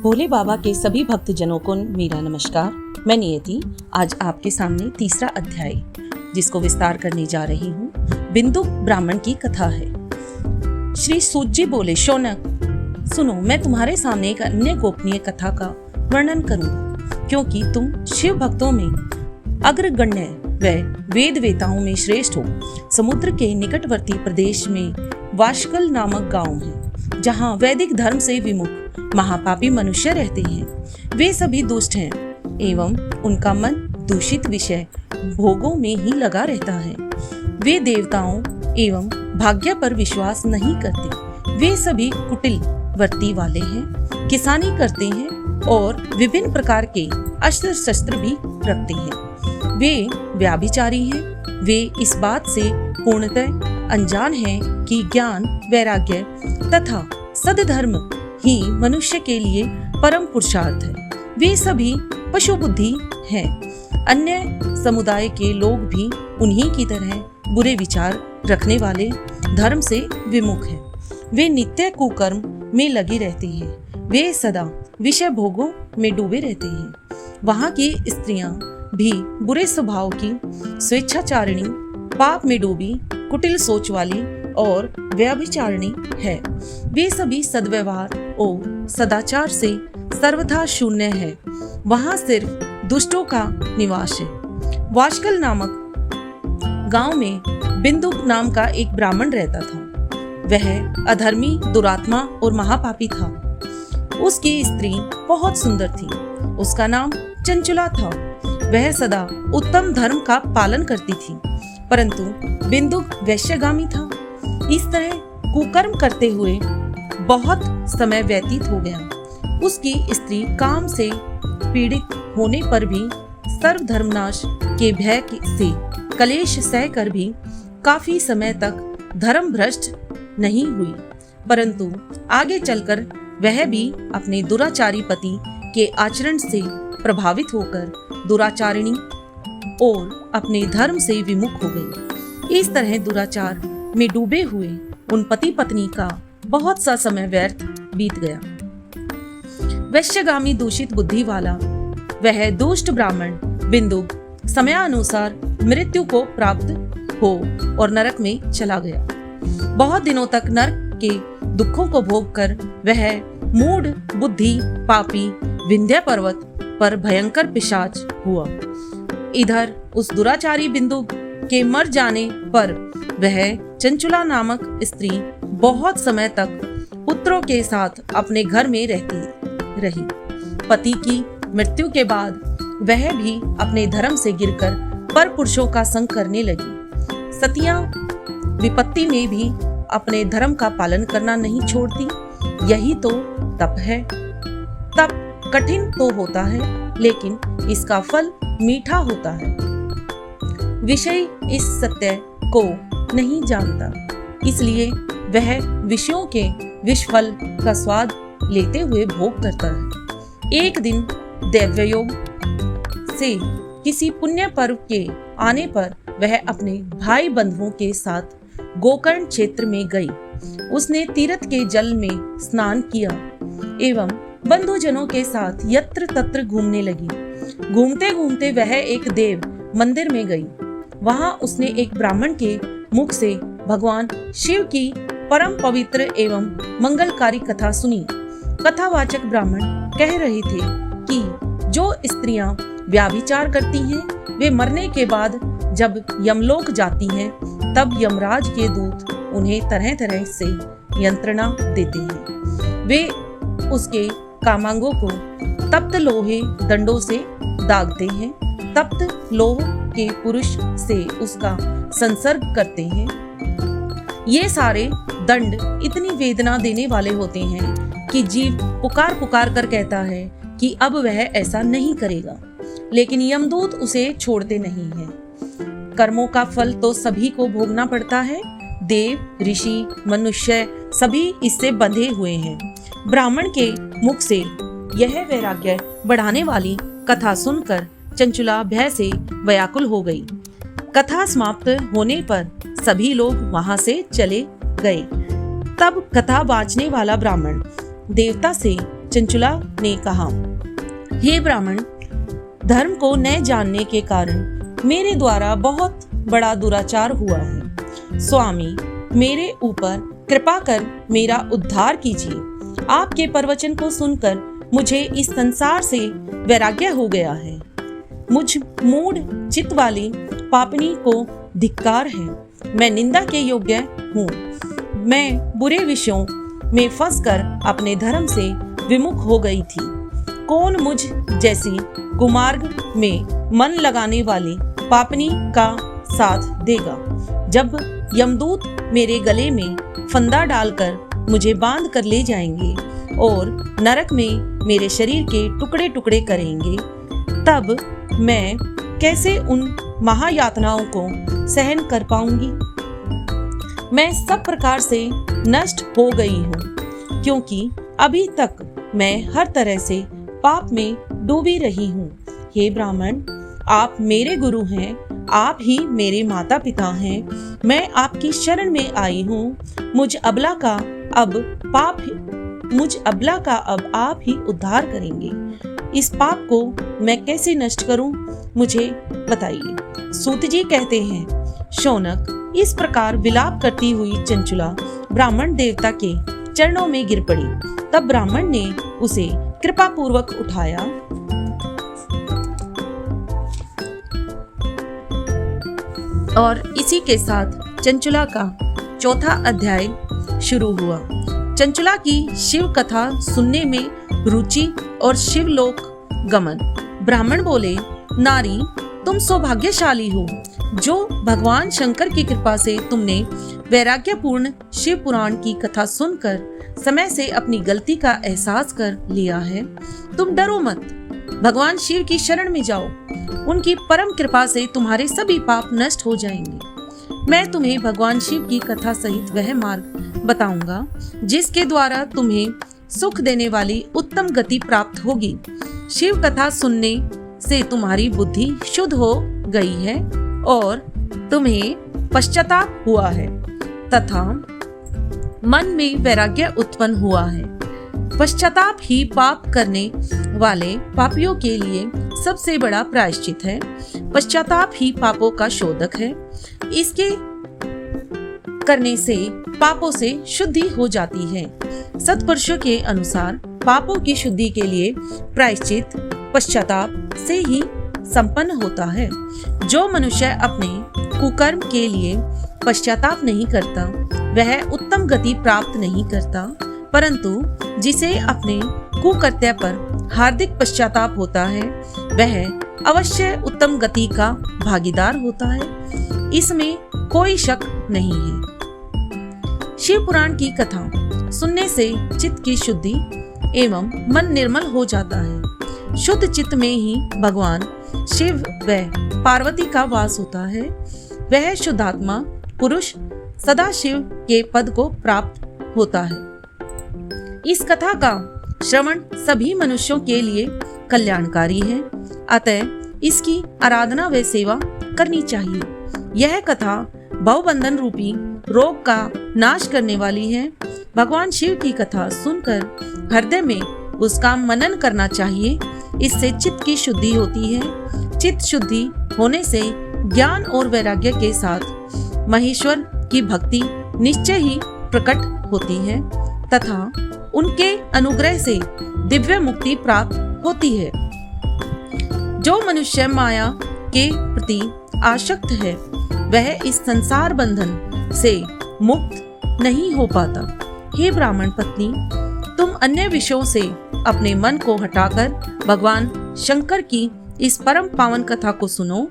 भोले बाबा के सभी भक्तजनों को मेरा नमस्कार। मैं नियति आज आपके सामने तीसरा अध्याय जिसको विस्तार करने जा रही हूँ, बिंदु ब्राह्मण की कथा है। श्री सूत जी बोले, शौनक सुनो, मैं तुम्हारे सामने एक अन्य गोपनीय कथा का वर्णन करूंगा, क्योंकि तुम शिव भक्तों में अग्रगण्य व वेद वेताओं में श्रेष्ठ हो। समुद्र के निकटवर्ती प्रदेश में वाशकल नामक गांव है, जहां वैदिक धर्म से विमुख महापापी मनुष्य रहते हैं। वे सभी दुष्ट हैं एवं उनका मन दूषित विषय भोगों में ही लगा रहता है। वे देवताओं एवं भाग्य पर विश्वास नहीं करते। वे सभी कुटिल वृत्ति वाले हैं, किसानी करते हैं और विभिन्न प्रकार के अस्त्र शस्त्र भी रखते हैं। वे व्याभिचारी हैं। वे इस बात से पूर्णतः अनजान हैं कि ज्ञान, वैराग्य तथा सद्धर्म ही मनुष्य के लिए परम पुरुषार्थ है। वे सभी पशु बुद्धि हैं। अन्य समुदाय के लोग भी उन्हीं की तरह बुरे विचार रखने वाले, धर्म से विमुख हैं। वे नित्य कुकर्म में लगे रहते हैं। वे सदा विषय भोगों में डूबे रहते हैं। वहाँ की स्त्रियां भी बुरे स्वभाव की, स्वेच्छाचारिणी, पाप में डूबी, कुटिल सोच वाली और व्यभिचारिणी है। वे सभी सद्व्यवहार और सदाचार से सर्वथा शून्य है। वहाँ सिर्फ दुष्टों का निवास है। वाशकल नामक गांव में बिंदु नाम का एक ब्राह्मण रहता था। वह अधर्मी, दुरात्मा और महापापी था। उसकी स्त्री बहुत सुंदर थी। उसका नाम चंचुला था। वह सदा उत्तम धर्म का पालन करती थी, परंतु बिंदु वैश्यगामी था। इस तरह कुकर्म करते हुए बहुत समय व्यतीत हो गया। उसकी स्त्री काम से पीड़ित होने पर भी सर्वधर्मनाश के भय से कलेश सहकर भी काफी समय तक धर्म भ्रष्ट नहीं हुई, परंतु आगे चलकर वह भी अपने दुराचारी पति के आचरण से प्रभावित होकर दुराचारिणी और अपने धर्म से विमुख हो गई। इस तरह दुराचार में डूबे हुए उन पति पत्नी का बहुत सा समय व्यर्थ बीत गया। वैश्यगामी दूषित बुद्धि वाला वह दुष्ट ब्राह्मण बिंदु समयानुसार मृत्यु को प्राप्त हो और नरक में चला गया। बहुत दिनों तक नरक के दुखों को भोग कर वह मूढ़ बुद्धि पापी विंध्य पर्वत पर भयंकर पिशाच हुआ। इधर उस दुराचारी बिंदु के मर जाने पर वह चंचुला नामक स्त्री बहुत समय तक पुत्रों के साथ अपने घर में रहती रही। पति की मृत्यु के बाद वह भी अपने धर्म से गिरकर पर पुरुषों का संग करने लगी। सतियां विपत्ति में भी अपने धर्म का पालन करना नहीं छोड़ती। यही तो तप है। तप कठिन तो होता है, लेकिन इसका फल मीठा होता है। विषय इस सत्य को नहीं जानता, इसलिए वह विषयों के विषफल का स्वाद लेते हुए भोग करता है। एक दिन दैवयोग से किसी पुण्य पर्व के आने पर वह अपने भाई बंधुओं के साथ गोकर्ण क्षेत्र में गई। उसने तीर्थ के जल में स्नान किया एवं बंधुजनों के साथ यत्र तत्र घूमने लगी। घूमते घूमते वह एक देव मंदिर में गई। वहां उसने एक ब्राह्मण के मुख से भगवान शिव की परम पवित्र एवं मंगलकारी कथा सुनी। कथावाचक ब्राह्मण कह रहे थे कि जो स्त्रियां व्याभिचार करती हैं, वे मरने के बाद जब यमलोक जाती हैं, तब यमराज के दूत उन्हें तरह तरह से यंत्रणा देते हैं। वे उसके कामांगों को तप्त लोहे दंडों से दागते हैं। तप्त लोह के पुरुष से उसका संसर्ग करते हैं। ये सारे दंड इतनी वेदना देने वाले होते हैं कि जीव पुकार पुकार कर कहता है कि अब वह ऐसा नहीं करेगा, लेकिन यमदूत उसे छोड़ते नहीं हैं। कर्मों का फल तो सभी को भोगना पड़ता है। देव, ऋषि, मनुष्य सभी इससे बंधे हुए हैं। ब्राह्मण के मुख से यह वैराग्य बढ़ाने वाली कथा सुनकर चंचुला भय से व्याकुल हो गई। कथा समाप्त होने पर सभी लोग वहां से चले गए। तब कथा बाँचने वाला ब्राह्मण देवता से चंचुला ने कहा, हे ब्राह्मण, धर्म को न जानने के कारण मेरे द्वारा बहुत बड़ा दुराचार हुआ है। स्वामी, मेरे ऊपर कृपा कर मेरा उद्धार कीजिए। आपके प्रवचन को सुनकर मुझे इस संसार से वैराग्य हो गया है। मुझ मूढ़ चित्त वाली पापनी को धिक्कार है। मैं निंदा के योग्य हूँ। मैं बुरे विषयों में फंसकर अपने धर्म से विमुख हो गई थी। कौन मुझ जैसी कुमार्ग में मन लगाने वाली पापनी का साथ देगा? जब यमदूत मेरे गले में फंदा डालकर मुझे बांध कर ले जाएंगे और नरक में मेरे शरीर के टुकड़े टुकड़े करेंगे, तब मैं कैसे उन महायातनाओं को सहन कर पाऊंगी? मैं सब प्रकार से नष्ट हो गई हूँ, क्योंकि अभी तक मैं हर तरह से पाप में डूबी रही हूँ। हे ब्राह्मण, आप मेरे गुरु हैं, आप ही मेरे माता पिता हैं। मैं आपकी शरण में आई हूँ। मुझ अबला का अब आप ही उद्धार करेंगे। इस पाप को मैं कैसे नष्ट करूं, मुझे बताइए। सूत जी कहते हैं, शौनक, इस प्रकार विलाप करती हुई चंचुला ब्राह्मण देवता के चरणों में गिर पड़ी। तब ब्राह्मण ने उसे कृपा पूर्वक उठाया और इसी के साथ चंचुला का चौथा अध्याय शुरू हुआ। चंचुला की शिव कथा सुनने में रुचि और शिवलोक गमन। ब्राह्मण बोले, नारी, तुम सौभाग्यशाली हो जो भगवान शंकर की कृपा से तुमने वैराग्यपूर्ण शिव पुराण की कथा सुनकर समय से अपनी गलती का एहसास कर लिया है। तुम डरो मत, भगवान शिव की शरण में जाओ। उनकी परम कृपा से तुम्हारे सभी पाप नष्ट हो जाएंगे। मैं तुम्हें भगवान शिव की कथा सहित वह मार्ग बताऊंगा जिसके द्वारा तुम्हें सुख देने वाली उत्तम गति प्राप्त होगी। शिव कथा सुनने से तुम्हारी बुद्धि शुद्ध हो गई है और तुम्हें पश्चाताप हुआ है तथा मन में वैराग्य उत्पन्न हुआ है। पश्चाताप ही पाप करने वाले पापियों के लिए सबसे बड़ा प्रायश्चित है। पश्चाताप ही पापों का शोधक है। इसके करने से पापों से शुद्धि हो जाती है। सत्पुरुषों के अनुसार पापों की शुद्धि के लिए प्रायश्चित पश्चाताप से ही संपन्न होता है। जो मनुष्य अपने कुकर्म के लिए पश्चाताप नहीं करता वह उत्तम गति प्राप्त नहीं करता, परंतु जिसे अपने कुकृत्य पर हार्दिक पश्चाताप होता है वह अवश्य उत्तम गति का भागीदार होता है। इसमें कोई शक नहीं है। शिव पुराण की कथा सुनने से चित्त की शुद्धि एवं मन निर्मल हो जाता है। शुद्ध चित्त में ही भगवान शिव व पार्वती का वास होता है। वह शुद्धात्मा पुरुष सदा शिव के पद को प्राप्त होता है। इस कथा का श्रवण सभी मनुष्यों के लिए कल्याणकारी है, अतः इसकी आराधना व सेवा करनी चाहिए। यह कथा भवबंधन रूपी रोग का नाश करने वाली है। भगवान शिव की कथा सुनकर हृदय में उसका मनन करना चाहिए। इससे चित्त की शुद्धि होती है। चित्त शुद्धि होने से ज्ञान और वैराग्य के साथ महेश्वर की भक्ति निश्चय ही प्रकट होती है तथा उनके अनुग्रह से दिव्य मुक्ति प्राप्त होती है। जो मनुष्य माया के प्रति आसक्त है वह इस संसार बंधन से मुक्त नहीं हो पाता। हे ब्राह्मण पत्नी, तुम अन्य विषयों से अपने मन को हटाकर भगवान शंकर की इस परम पावन कथा को सुनो,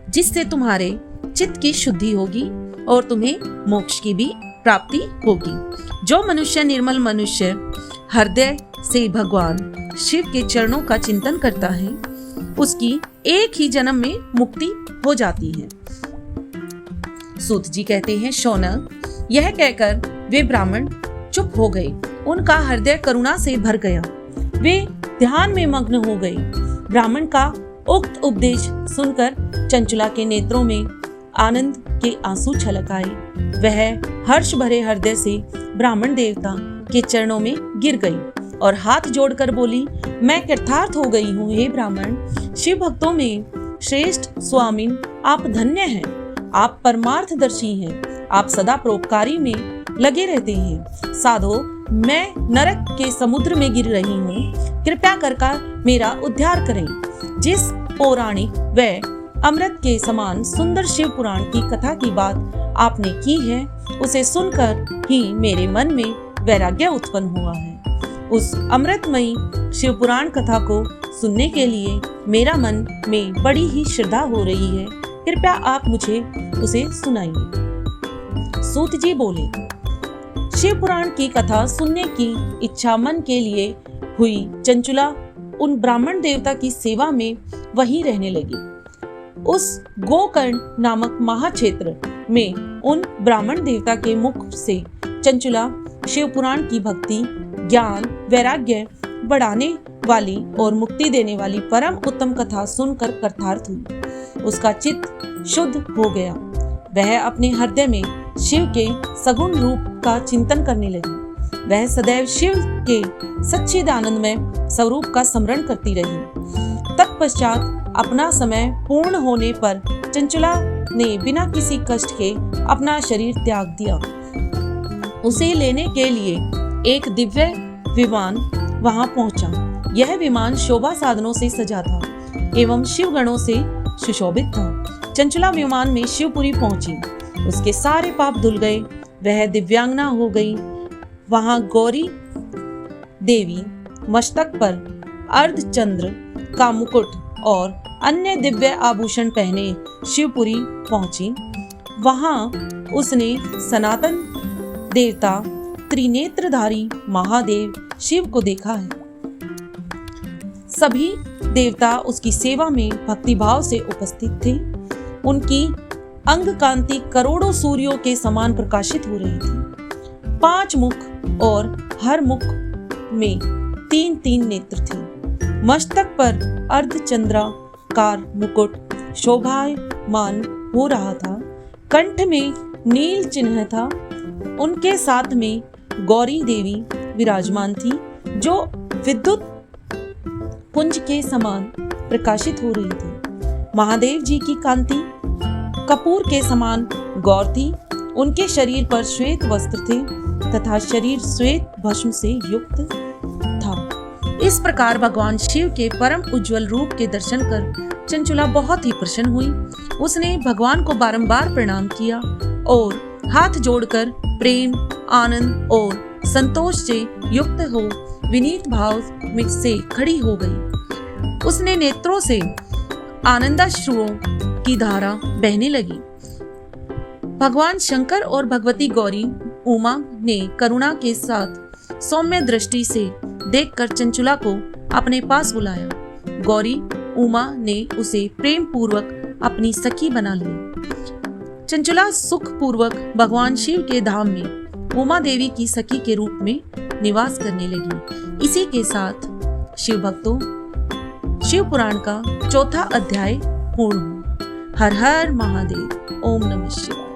जिससे तुम्हारे चित्त की शुद्धि होगी और तुम्हें मोक्ष की भी प्राप्ति होगी। जो मनुष्य निर्मल मनुष्य हृदय से भगवान शिव के चरणों का चिंतन करता है उसकी एक ही जन्म में मुक्ति हो जाती है। सूत जी कहते हैं, शौनक, यह कहकर वे ब्राह्मण चुप हो गए। उनका हृदय करुणा से भर गया। वे ध्यान में मग्न हो गए। ब्राह्मण का उक्त उपदेश सुनकर चंचुला के नेत्रों में आनंद के आंसू छलक आए। वह हर्ष भरे हृदय से ब्राह्मण देवता के चरणों में गिर गई और हाथ जोड़कर बोली, मैं कृतार्थ हो गई हूँ। हे ब्राह्मण, शिव भक्तों में श्रेष्ठ स्वामिन, आप धन्य हैं। आप परमार्थदर्शी हैं। आप सदा परोपकारी में लगे रहते हैं। साधो, मैं नरक के समुद्र में गिर रही हूँ। कृपया कर मेरा उद्धार करें। जिस पौराणिक व अमृत के समान सुंदर शिव पुराण की कथा की बात आपने की है, उसे सुनकर ही मेरे मन में वैराग्य उत्पन्न हुआ है। उस अमृतमयी शिव पुराण कथा को सुनने के लिए मेरा मन में बड़ी ही श्रद्धा हो रही है। कृपया आप मुझे उसे सुनाइए। सूत जी बोले, शिव पुराण की कथा सुनने की इच्छा मन के लिए हुई चंचुला उन ब्राह्मण देवता की सेवा में वहीं रहने लगी। उस गोकर्ण नामक महाक्षेत्र में उन ब्राह्मण देवता के मुख से चंचुला शिव पुराण की भक्ति, ज्ञान, वैराग्य बढ़ाने वाली और मुक्ति देने वाली परम उत्तम कथा सुनकर कृतार्थ हुई। उसका चित्त शुद्ध हो गया। वह अपने हृदय में शिव के सगुण रूप का चिंतन करने लगी। वह सदैव शिव के सच्चिदानंदमय स्वरूप का स्मरण करती रही। तत्पश्चात अपना समय पूर्ण होने पर चंचला ने बिना किसी कष्ट के अपना शरीर त्याग दिया। उसे लेने के लिए एक दिव्य विमान वहां पहुंचा। यह विमान शोभा साधनों से सजा था एवं शिवगणों से सुशोभित था। चंचला विमान में शिवपुरी पहुंची। उसके सारे पाप धुल गए। वह दिव्यांगना हो गई। वहां गौरी देवी मस्तक पर अर्धचंद्र का मुकुट और अन्य दिव्य आभूषण पहने शिवपुरी पहुंची। वहां उसने सनातन देवता त्रिनेत्रधारी महादेव शिव को देखा है। सभी देवता उसकी सेवा में भक्तिभाव से उपस्थित थे। उनकी अंग कांति करोड़ों सूर्यों के समान प्रकाशित हो रही थी। 5 मुख और हर मुख में 3-3 नेत्र थे। मस्तक पर अर्धचंद्राकार मुकुट शोभायमान हो रहा था। कंठ में नील चिन्ह था। उनके साथ में गौरी देवी विराजमान थी, जो विद्युत पुंज के समान प्रकाशित हो रही थी। महादेव जी की कांति कपूर के समान गौर थी। उनके शरीर पर श्वेत वस्त्र थे तथा शरीर श्वेत भस्म से युक्त था। इस प्रकार भगवान शिव के परम उज्जवल रूप के दर्शन कर चंचुला बहुत ही प्रसन्न हुई। उसने भगवान को बारंबार प्रणाम किया और हाथ जोड़कर प्रेम, आनंद और संतोष से युक्त हो विनीत भाव में से खड़ी हो गई। उसने नेत्रों से आनंदाश्रुओं की धारा बहने लगी। भगवान शंकर और भगवती गौरी उमा ने करुणा के साथ सौम्य दृष्टि से देखकर चंचुला को अपने पास बुलाया। गौरी उमा ने उसे प्रेम पूर्वक अपनी सखी बना लिया। चंचुला सुख पूर्वक भगवान शिव के धाम में उमा देवी की सखी के रूप में निवास करने लगी। इसी के साथ शिव भक्तों, शिव पुराण का 4था अध्याय पूर्ण हुआ। हर हर महादेव। ओम नमः शिवाय।